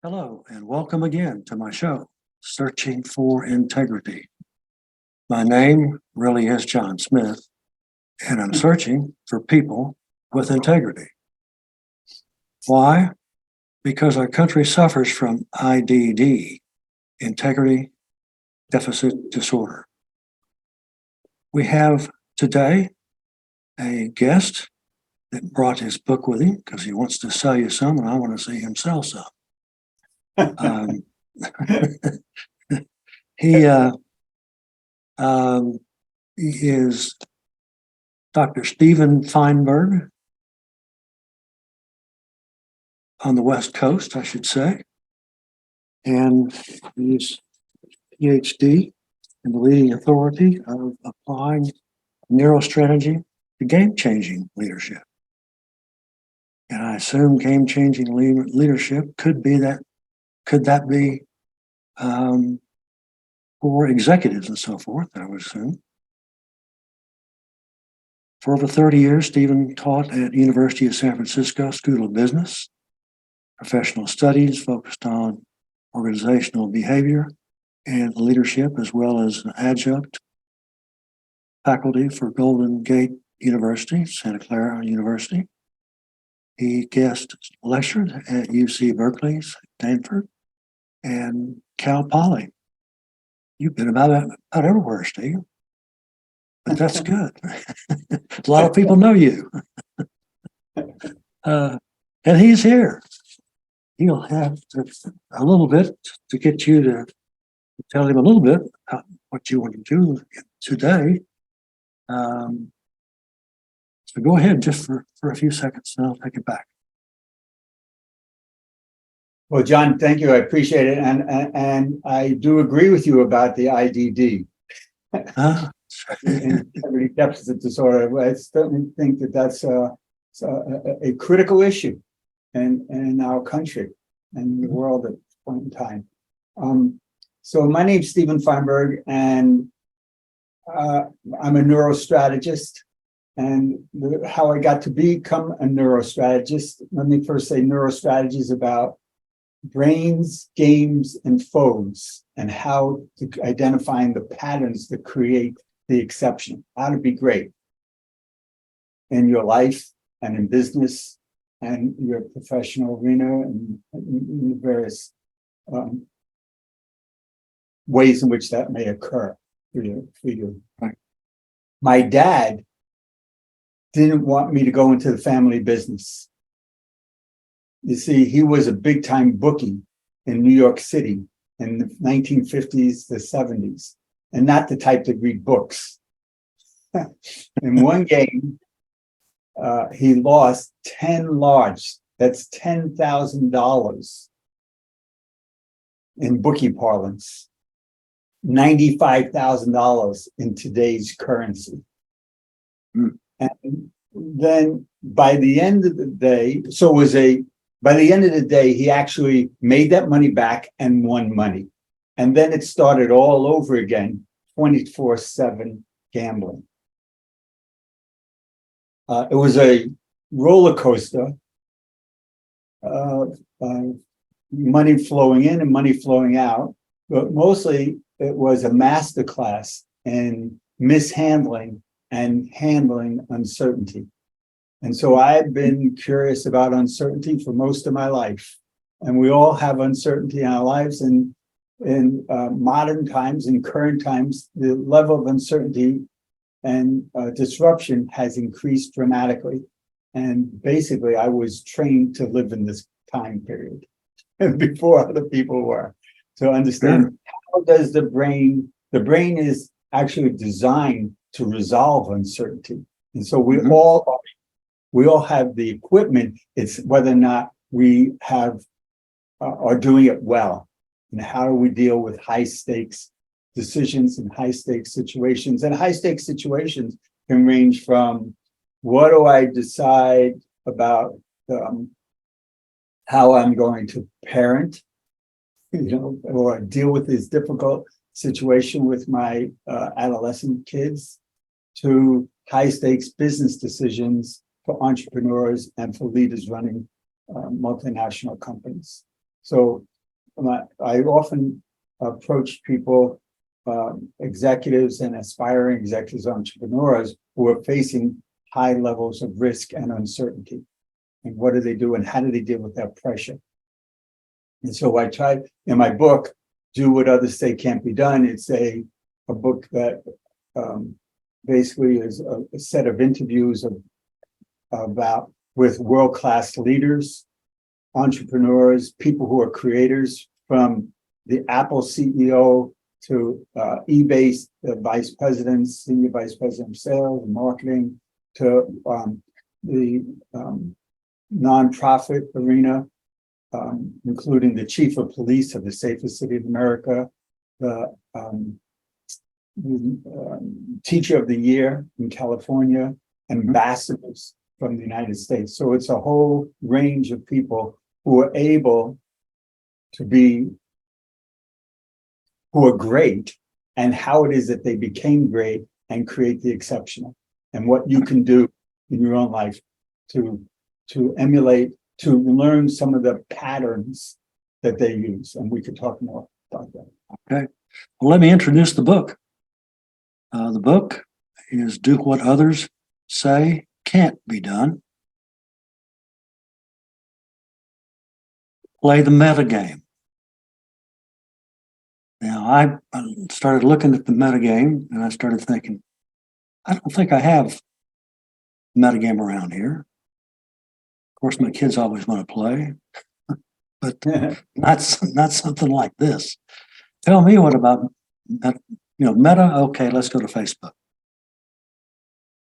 Hello, and welcome again to my show, Searching for Integrity. My name really is John Smith, and I'm searching for people with integrity. Why? Because our country suffers from IDD, Integrity Deficit Disorder. We have today a guest that brought his book with him because he wants to sell you some, and I want to see him sell some. He is Dr. Steven Feinberg on the West Coast, I should say, and he's PhD in the leading authority of applying neurostrategy to game-changing leadership. And I assume game-changing leadership could that be for executives and so forth, I would assume. For over 30 years, Steven taught at University of San Francisco School of Business, professional studies focused on organizational behavior and leadership, as well as an adjunct faculty for Golden Gate University, Santa Clara University. He guest lectured at UC Berkeley, Stanford, and Cal Poly. You've been about everywhere, Steve. But that's good. A lot of people know you. And he's here. He'll have a little bit to get you to tell him a little bit about what you want to do today. So go ahead just for a few seconds and I'll take it back. Well, John, thank you. I appreciate it. And I do agree with you about the IDD. Integrity deficit disorder. I certainly think that's a critical issue in our country and the world at this point in time. So my name's Steven Feinberg, and I'm a neurostrategist. And how I got to become a neurostrategist, let me first say neurostrategy is about brains, games, and foes, and how to identifying the patterns that create the exception, how to be great in your life and in business and your professional arena and in various ways in which that may occur for you. Right. My dad didn't want me to go into the family business. You see, he was a big-time bookie in New York City in the 1950s to 70s, and not the type that read books. In one game, he lost 10 large, that's $10,000 in bookie parlance, $95,000 in today's currency. Mm. And then by the end of the day, by the end of the day, he actually made that money back and won money. And then it started all over again, 24/7 gambling. It was a roller coaster of money flowing in and money flowing out, but mostly it was a masterclass in mishandling and handling uncertainty. And so I've been curious about uncertainty for most of my life. And we all have uncertainty in our lives. And in modern times, in current times, the level of uncertainty and disruption has increased dramatically. And basically, I was trained to live in this time period before other people were, to understand how does the brain is actually designed to resolve uncertainty. And so we all have the equipment. It's whether or not we are doing it well. And how do we deal with high stakes decisions and high stakes situations? And high stakes situations can range from what do I decide about how I'm going to parent, or deal with this difficult situation with my adolescent kids, to high stakes business decisions for entrepreneurs and for leaders running multinational companies. So I often approach people, executives and aspiring executives, entrepreneurs who are facing high levels of risk and uncertainty. And what do they do and how do they deal with that pressure? And so I tried in my book, Do What Others Say Can't Be Done. It's a book that basically is a set of interviews with world-class leaders, entrepreneurs, people who are creators, from the Apple CEO to eBay vice president, senior vice president of sales and marketing, to the nonprofit arena, including the chief of police of the safest city in America, the teacher of the year in California, ambassadors from the United States. So it's a whole range of people who are able to be, who are great, and how it is that they became great and create the exceptional, and what you can do in your own life to emulate, to learn some of the patterns that they use. And we could talk more about that. Okay. Well, let me introduce the book. The book is Do What Others Say Can't Be Done. Play the metagame. Now, I started looking at the metagame and I started thinking, I don't think I have metagame around here. Of course, my kids always want to play, but not something like this. Tell me, what about Meta? Okay, let's go to Facebook.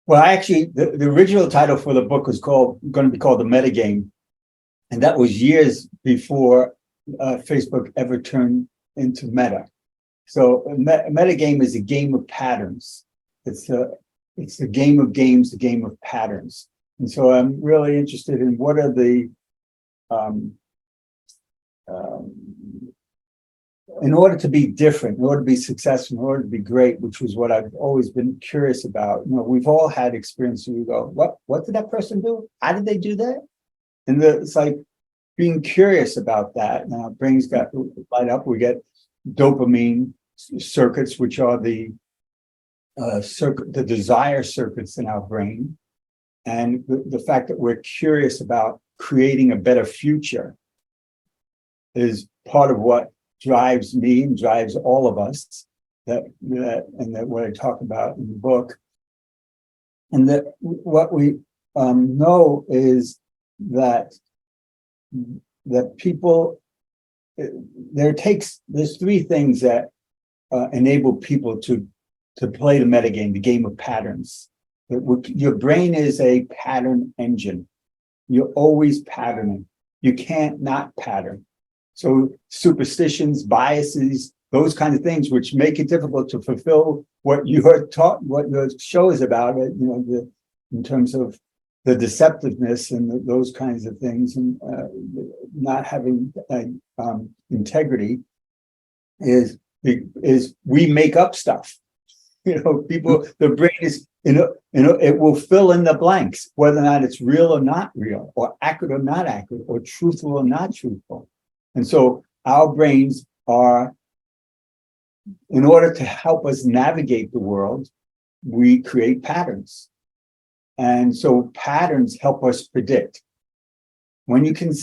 Well, actually, the original title for the book was going to be called The Metagame. And that was years before Facebook ever turned into Meta. So a metagame is a game of patterns. It's a game of games, the game of patterns. And so I'm really interested in what are the, in order to be different, in order to be successful, in order to be great, which was what I've always been curious about. We've all had experiences where you go, what did that person do? How did they do that? And it's like being curious about that. Now, brains got light up. We get dopamine circuits, which are the desire circuits in our brain. And the fact that we're curious about creating a better future is part of what drives me and drives all of us. That what I talk about in the book. And that what we know is that people, there's three things that enable people to play the metagame, the game of patterns. Your brain is a pattern engine. You're always patterning. You can't not pattern. So superstitions, biases, those kinds of things, which make it difficult to fulfill what you are taught, what the show is about, in terms of the deceptiveness and those kinds of things, and not having integrity, is we make up stuff. People, the brain is, it will fill in the blanks, whether or not it's real or not real, or accurate or not accurate, or truthful or not truthful. And so our brains are, in order to help us navigate the world, we create patterns. And so patterns help us predict. When you can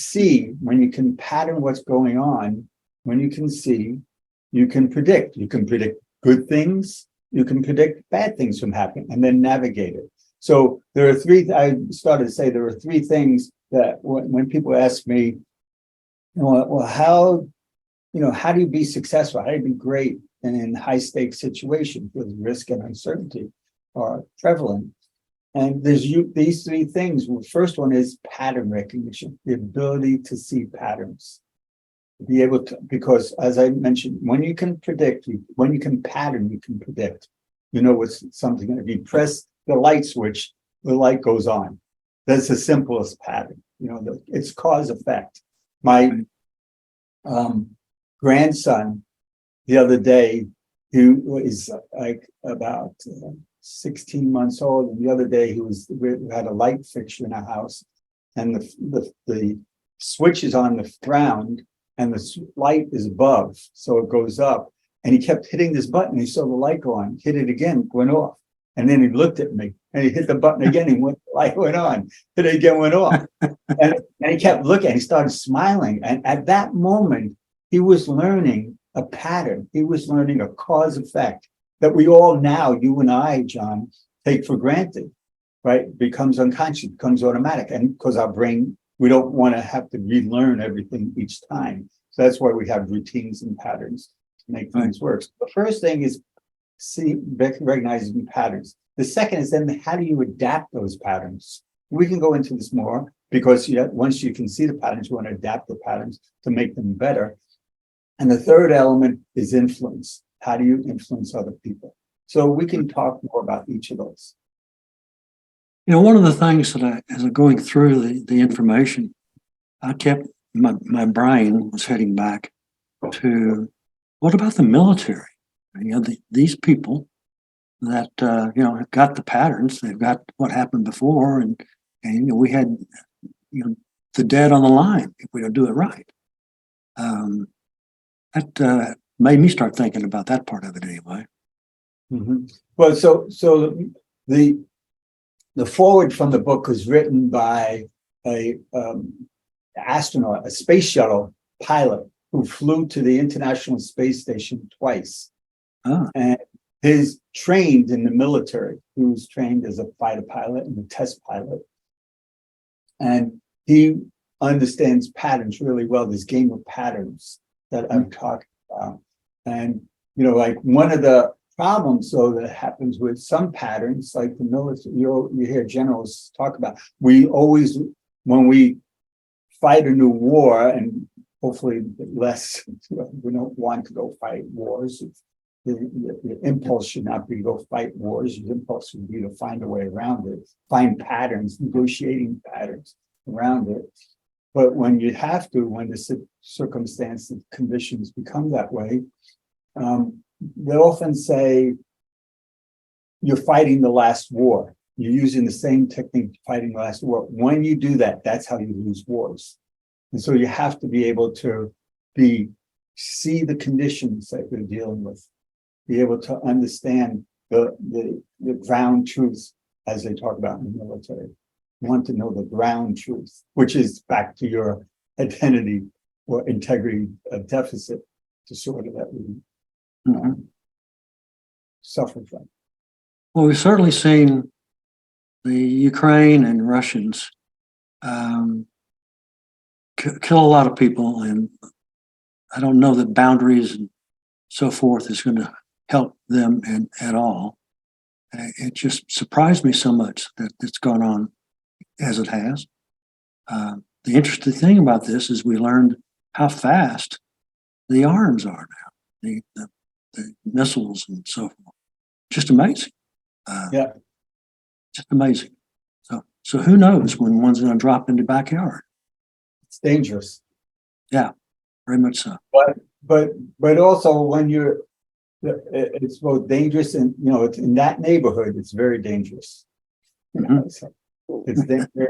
pattern what's going on, when you can see, you can predict. You can predict good things, you can predict bad things from happening, and then navigate it. So there are I started to say there are three things that when people ask me, well, how do you be successful? How do you be great in high stakes situations where risk and uncertainty are prevalent? And there's these three things. Well, the first one is pattern recognition, the ability to see patterns. Be able to, because as I mentioned, when you can predict, when you can pattern, you can predict. What's something, if you press the light switch, the light goes on. That's the simplest pattern. It's cause effect. My grandson, the other day, he was like about 16 months old, and the other day we had a light fixture in our house, and the switch is on the ground, and the light is above, so it goes up. And he kept hitting this button. He saw the light go on, hit it again, went off. And then he looked at me and he hit the button again. The light went on, hit it again, went off. And he kept looking. He started smiling. And at that moment, he was learning a pattern. He was learning a cause effect that we all now, you and I, John, take for granted, right? It becomes unconscious, becomes automatic. And because our brain, we don't want to have to relearn everything each time. So that's why we have routines and patterns to make things work. So the first thing is recognizing patterns. The second is then how do you adapt those patterns? We can go into this more because once you can see the patterns, you want to adapt the patterns to make them better. And the third element is influence. How do you influence other people? So we can talk more about each of those. You know, one of the things that as I'm going through the information, I kept my brain was heading back to what about the military? You know, these people that have got the patterns, they've got what happened before, and we had the dead on the line if we don't do it right. That made me start thinking about that part of it anyway. Mm-hmm. Well, so the foreword from the book was written by a astronaut, a space shuttle pilot who flew to the International Space Station twice. And he's trained in the military. He was trained as a fighter pilot and a test pilot. And he understands patterns really well, this game of patterns that I'm talking about. And, like one of the problems, though, that happens with some patterns, like the military, you hear generals talk about, we always, when we fight a new war, and hopefully less, we don't want to go fight wars. The impulse should not be to go fight wars. Your impulse should be to find a way around it, find patterns, negotiating patterns around it. But when you have to, when the circumstances, conditions become that way, they often say you're fighting the last war. You're using the same technique fighting the last war. When you do that, that's how you lose wars. And so you have to be able to see the conditions that you're dealing with, be able to understand the ground truth, as they talk about in the military. You want to know the ground truth, which is back to your identity or integrity deficit disorder that we suffer from. Well, we've certainly seen the Ukraine and Russians kill a lot of people, and I don't know that boundaries and so forth is going to help them at all. It just surprised me so much that it's gone on as it has. The interesting thing about this is we learned how fast the arms are now, the missiles and so forth. Just amazing. Just amazing. So who knows when one's going to drop in the backyard? It's dangerous. Yeah, very much so. But also when it's both dangerous and it's in that neighborhood, it's very dangerous. It's dangerous.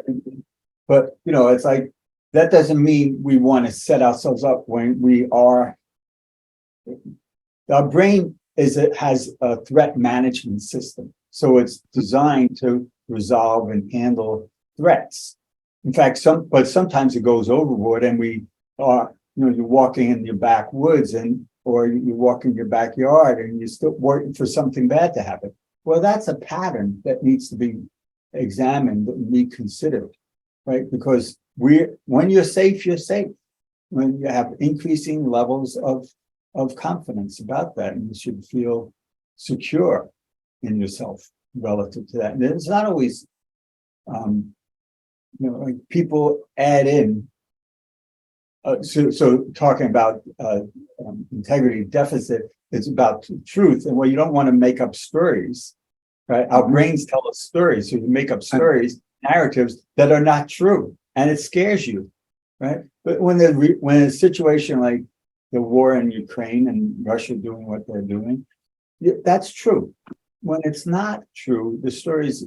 But it's like that doesn't mean we want to set ourselves up when our brain has a threat management system. So it's designed to resolve and handle threats. In fact, but sometimes it goes overboard, and we are, you're walking in your backwoods or you walk in your backyard and you're still waiting for something bad to happen. Well, that's a pattern that needs to be examined and reconsidered, right? Because when you're safe, you're safe. When you have increasing levels of confidence about that, and you should feel secure in yourself relative to that. And it's not always, like people add in. So talking about integrity deficit, it's about truth, and you don't want to make up stories, right? Our brains tell us stories, so you make up stories, narratives that are not true, and it scares you, right? But when a situation like the war in Ukraine and Russia doing what they're doing, that's true. When it's not true, the stories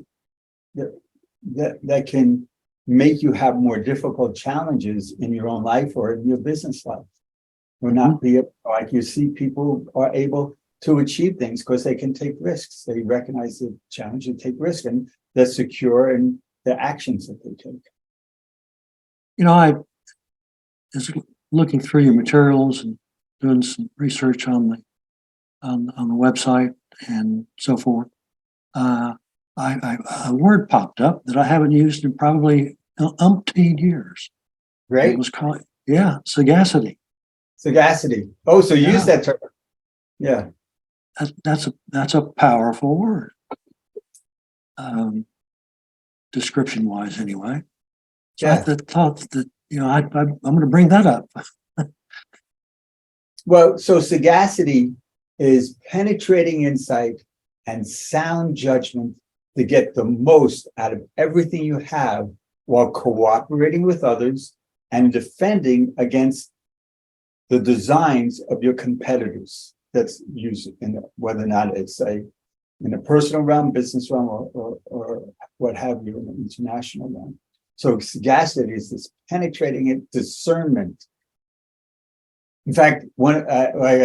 that can make you have more difficult challenges in your own life or in your business life. or not be like you see people are able to achieve things because they can take risks. They recognize the challenge and take risk, and they're secure in the actions that they take. You know, I was looking through your materials and doing some research on the website and so forth. A word popped up that I haven't used in probably umpteen years. Right? It was called, yeah, sagacity. Sagacity. Oh, so Yeah. use that term. Yeah. That's a powerful word. Description wise, anyway. So Yeah. I thought that, you know, I'm going to bring that up. Well, so sagacity is penetrating insight and sound judgment to get the most out of everything you have while cooperating with others and defending against the designs of your competitors. That's used in whether or not it's in a personal realm, business realm, or what have you in an international realm. So sagacity is this penetrating discernment. In fact, like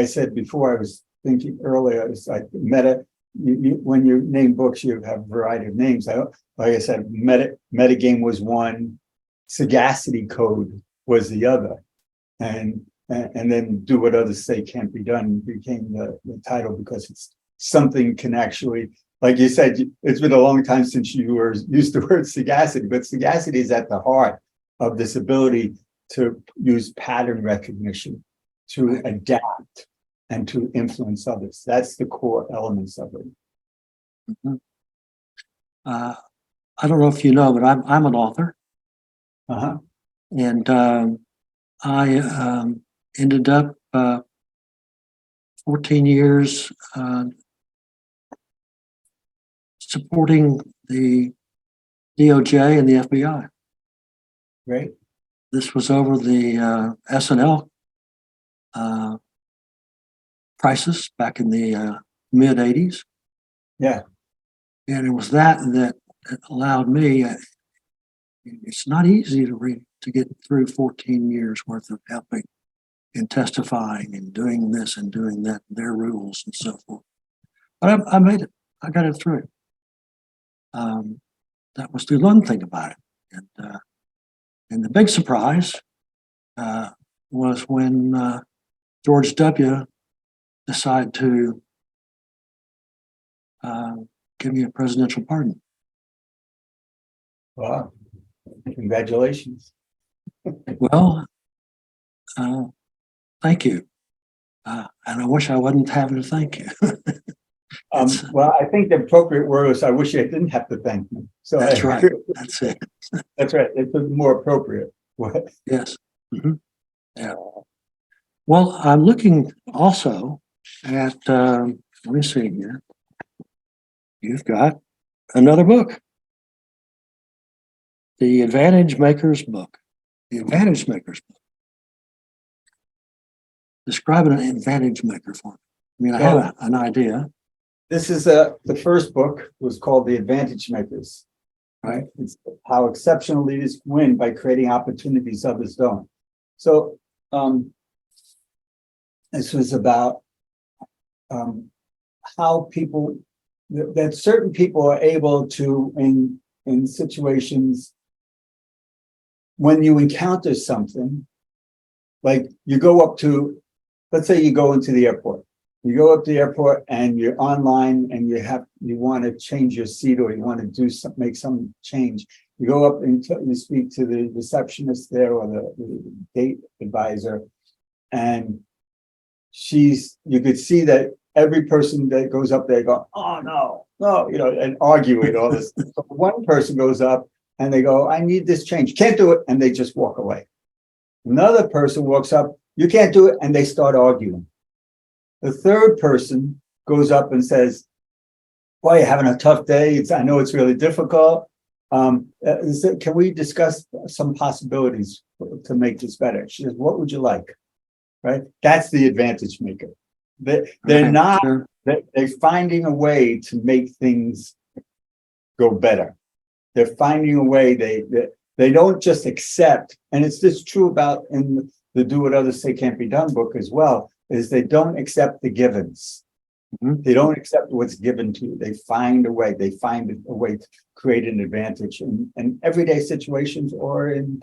I said before, I was thinking earlier, it's like when you name books, you have a variety of names. Like I said, metagame was one, sagacity code was the other. And then do what others say can't be done became the title, because it's something can actually, like you said, it's been a long time since you were used the word sagacity, but sagacity is at the heart of this ability to use pattern recognition, to adapt, and to influence others. That's the core elements of it. Mhm. I don't know if you know, but I'm an author, Uh-huh. and I ended up 14 years supporting the DOJ and the FBI. Right. This was over the S&L crisis back in the mid 80s. Yeah. And it was that allowed me, it's not easy to get through 14 years worth of helping and testifying and doing this and doing that, their rules and so forth. But I made it. I got it through. That was the one thing about it. And the big surprise was when George W. decided to give me a presidential pardon. Wow. Congratulations. Well, thank you. And I wish I wasn't having to thank you. Well, I think the appropriate word was, I wish I didn't have to thank me. So That's right. That's it. That's right. It's more appropriate. Yes. Mm-hmm. Yeah. Well, I'm looking also at, let me see here. You've got another book, The Advantage Maker's Book. The Advantage Maker's Book. Describe an advantage maker for me. I mean, I have an idea. This is the first book was called The Advantage Makers. Right? It's how exceptional leaders win by creating opportunities others don't. So this was about how people, that certain people are able to, in situations when you encounter something, like you go up to, let's say you go into the airport. You go up to the airport and you're online and you want to change your seat, or you want to make some change. You go up and you speak to the receptionist there, or the gate advisor, and you could see that every person that goes up there go, oh no, and arguing all this. So one person goes up and they go, I need this change. Can't do it. And they just walk away. Another person walks up, you can't do it. And they start arguing. The third person goes up and says, boy, you're having a tough day. I know it's really difficult. Can we discuss some possibilities to make this better? She says, what would you like? Right? That's the advantage maker. They're finding a way to make things go better. They're finding a way, they don't just accept, and it's just true about in the Do What Others Say Can't Be Done book as well, is they don't accept the givens. Mhm. They don't accept what's given to you. They find a way. They find a way to create an advantage in everyday situations or in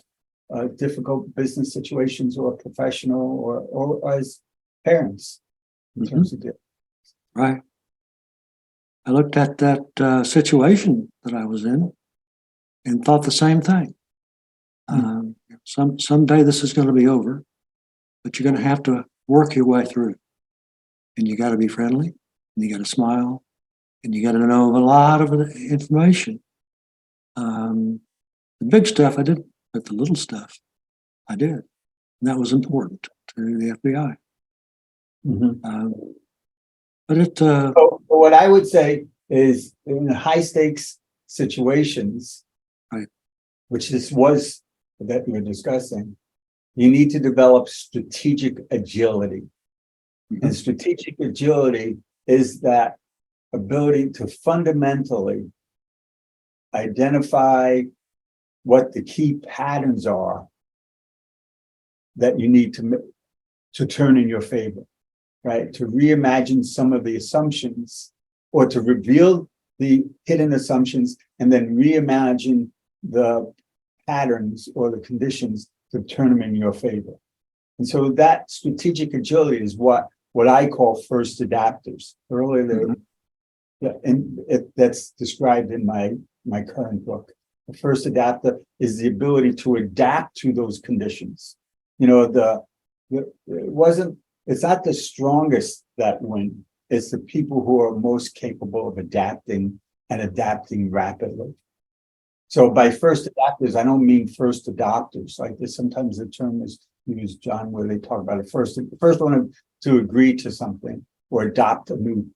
difficult business situations or professional or as parents in terms of giving. Right. I looked at that situation that I was in and thought the same thing. Someday this is going to be over, but you're going to have to work your way through. And you got to be friendly, and you got to smile, and you got to know a lot of information. The big stuff I didn't, but the little stuff I did. And that was important to the FBI. But it, So what I would say is in high stakes situations, right. which this was that we were discussing, you need to develop strategic agility. And strategic agility is that ability to fundamentally identify what the key patterns are that you need to turn in your favor, right? To reimagine some of the assumptions or to reveal the hidden assumptions and then reimagine the patterns or the conditions to turn them in your favor. And so that strategic agility is what I call first adapters. Earlier, that's described in my current book. The first adapter is the ability to adapt to those conditions. You know, it's not the strongest that win. It's the people who are most capable of adapting and adapting rapidly. So by first adapters, I don't mean first adopters. Like this, sometimes the term is used, John, where they talk about it the first one to agree to something or adopt a new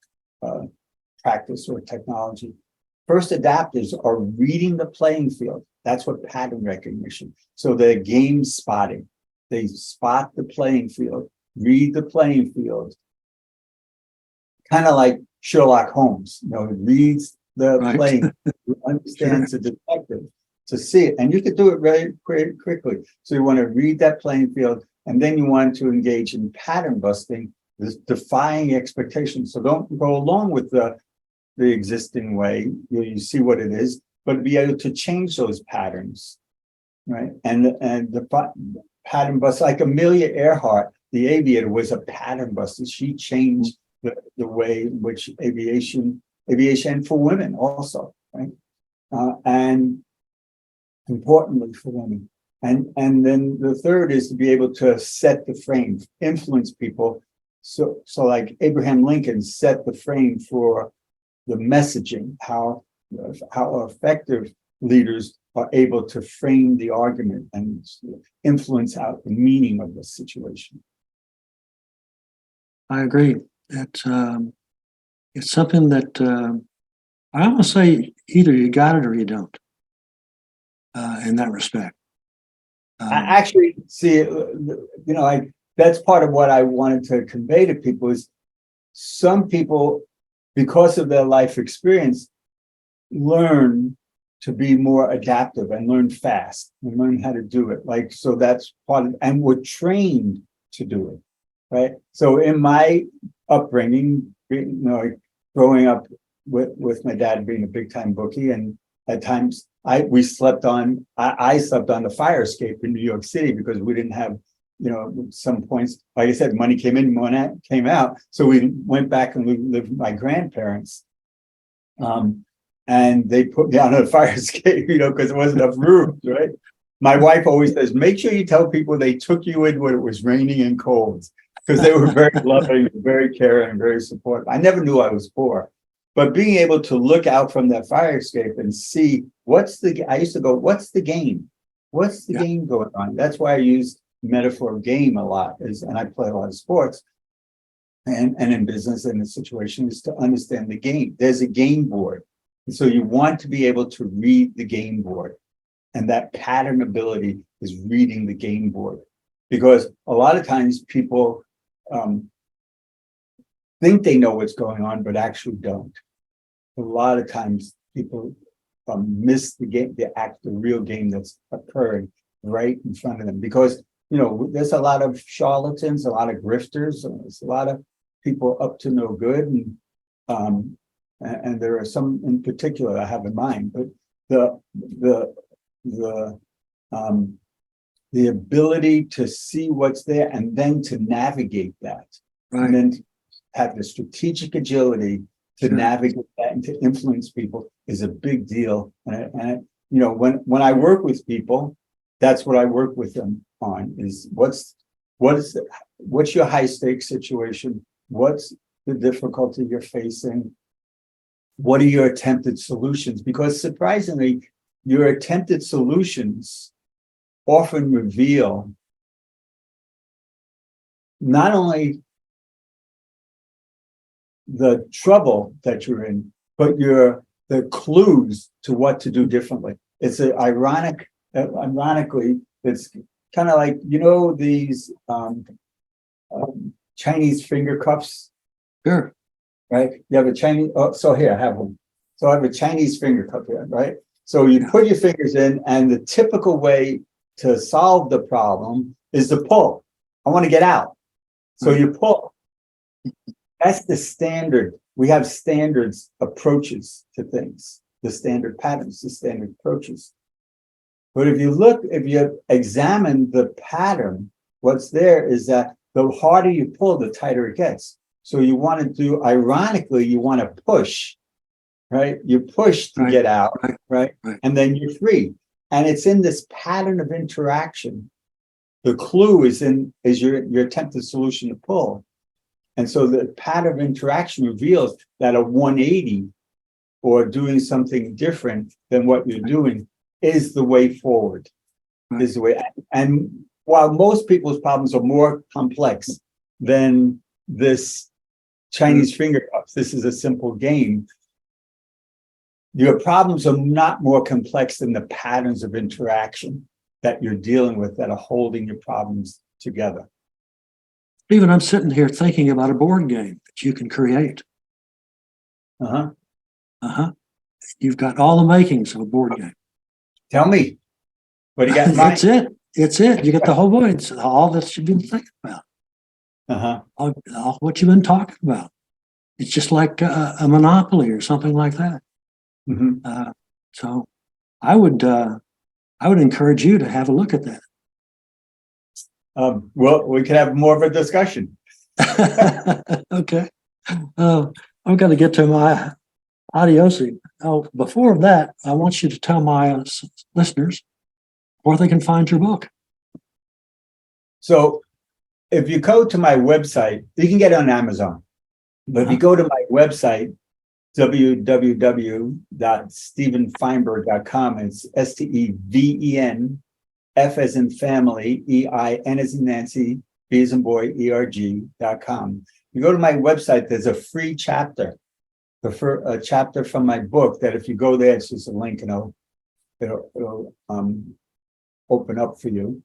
practice or technology. First adapters are reading the playing field. That's what pattern recognition. So they're game spotting. They spot the playing field, read the playing field, kind of like Sherlock Holmes. You know, reads the Right. playing, understands the detective to see it, and you could do it very quickly. So you want to read that playing field, and then you want to engage in pattern busting, this defying expectations. So don't go along with the existing way. You see what it is, but be able to change those patterns, right? And the pattern bust, like Amelia Earhart, the aviator, was a pattern buster. She changed the way in which aviation for women also, right? And importantly for women. And then the third is to be able to set the frame, influence people. So like Abraham Lincoln set the frame for the messaging, how effective leaders are able to frame the argument and influence out the meaning of the situation. I agree. It's something that I almost say either you got it or you don't. In that respect, I actually see, that's part of what I wanted to convey to people is some people, because of their life experience, learn to be more adaptive and learn fast and learn how to do it. Like, so that's part of, and we're trained to do it, right? So in my upbringing, growing up with my dad being a big time bookie, and at times I slept on the fire escape in New York City because we didn't have, some points, like I said, money came in, money came out. So we went back and we lived with my grandparents. And they put me on a fire escape, because there wasn't enough room, right? My wife always says, make sure you tell people they took you in when it was raining and cold, because they were very loving, very caring, very supportive. I never knew I was poor, but being able to look out from that fire escape and see I used to go, what's the game? What's the game going on? That's why I use metaphor of game a lot, and I play a lot of sports and in business and in situations to understand the game. There's a game board. And so you want to be able to read the game board. And that pattern ability is reading the game board. Because a lot of times people think they know what's going on, but actually don't. A lot of times people miss the game, the real game that's occurring right in front of them, because there's a lot of charlatans, a lot of grifters, and there's a lot of people up to no good, and there are some in particular I have in mind. But the ability to see what's there and then to navigate that, and then to have the strategic agility to navigate that and to influence people is a big deal. And when I work with people, that's what I work with them on: is what's your high stakes situation, what's the difficulty you're facing, what are your attempted solutions? Because surprisingly, your attempted solutions often reveal not only the trouble that you're in, but the clues to what to do differently. It's ironically, it's kind of like, these Chinese finger cups. Sure. Right? You have a Chinese, so here, I have one. So I have a Chinese finger cup here, right? So you put your fingers in, and the typical way to solve the problem is to pull. I want to get out. So you pull. That's the standard. We have standards approaches to things, the standard patterns, the standard approaches. But if you examine the pattern, what's there is that the harder you pull, the tighter it gets. So you want to do, ironically, you want to push, right? You push to get out, right? And then you're free. And it's in this pattern of interaction. The clue is your attempted solution to pull. And so the pattern of interaction reveals that a 180 or doing something different than what you're doing is the way forward, is the way. And while most people's problems are more complex than this Chinese finger cups, this is a simple game. Your problems are not more complex than the patterns of interaction that you're dealing with that are holding your problems together. Steven, I'm sitting here thinking about a board game that you can create. You've got all the makings of a board game. Tell me, what do you got in mind? That's it. It's it. You get the whole board. It's all that you've been thinking about. All what you've been talking about. It's just like a monopoly or something like that. So I would encourage you to have a look at that. Well, we could have more of a discussion. Okay. I'm going to get to my adiosi. Oh, before that, I want you to tell my listeners where they can find your book. So if you go to my website, you can get it on Amazon. But if you go to my website, www.stevenfeinberg.com, it's STEVEN, F as in family, EIN as in Nancy, B as in boy, ERG.com. You go to my website, there's a free chapter, a chapter from my book that if you go there, it's just a link and it'll open up for you.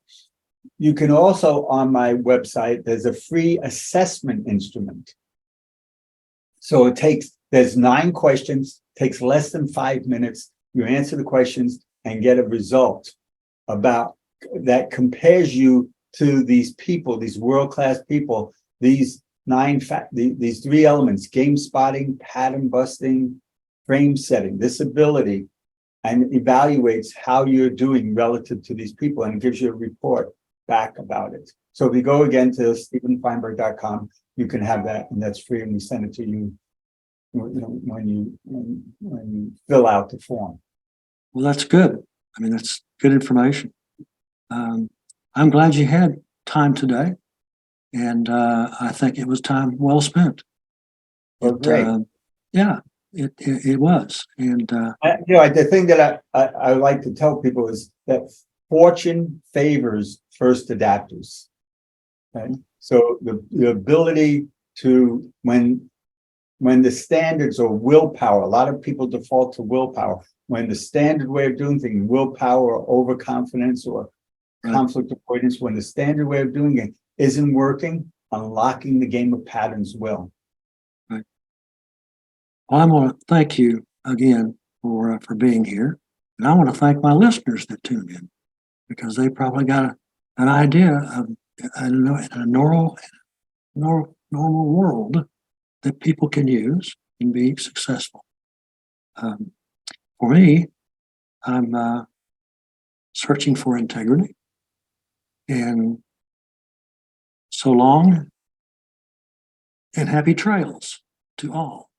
You can also, on my website, there's a free assessment instrument. So there's 9 questions, takes less than 5 minutes. You answer the questions and get a result about that compares you to these people, these world-class people, these 3 elements: game spotting, pattern busting, frame setting, this ability, and evaluates how you're doing relative to these people and gives you a report back about it. So if you go again to stevenfeinberg.com, you can have that, and that's free, and we send it to you, when you fill out the form. Well, that's good. I mean, that's good information. I'm glad you had time today, and I think it was time well spent. Well, great. It was. And the thing that I like to tell people is that fortune favors first adapters. Okay? So the ability to, when the standards or willpower, a lot of people default to willpower. When the standard way of doing things, willpower or overconfidence or conflict avoidance, when the standard way of doing it isn't working, unlocking the game of patterns will. Right. Well, I want to thank you again for being here. And I want to thank my listeners that tuned in, because they probably got an idea of a normal world that people can use and be successful. For me, I'm searching for integrity, and so long and happy trails to all.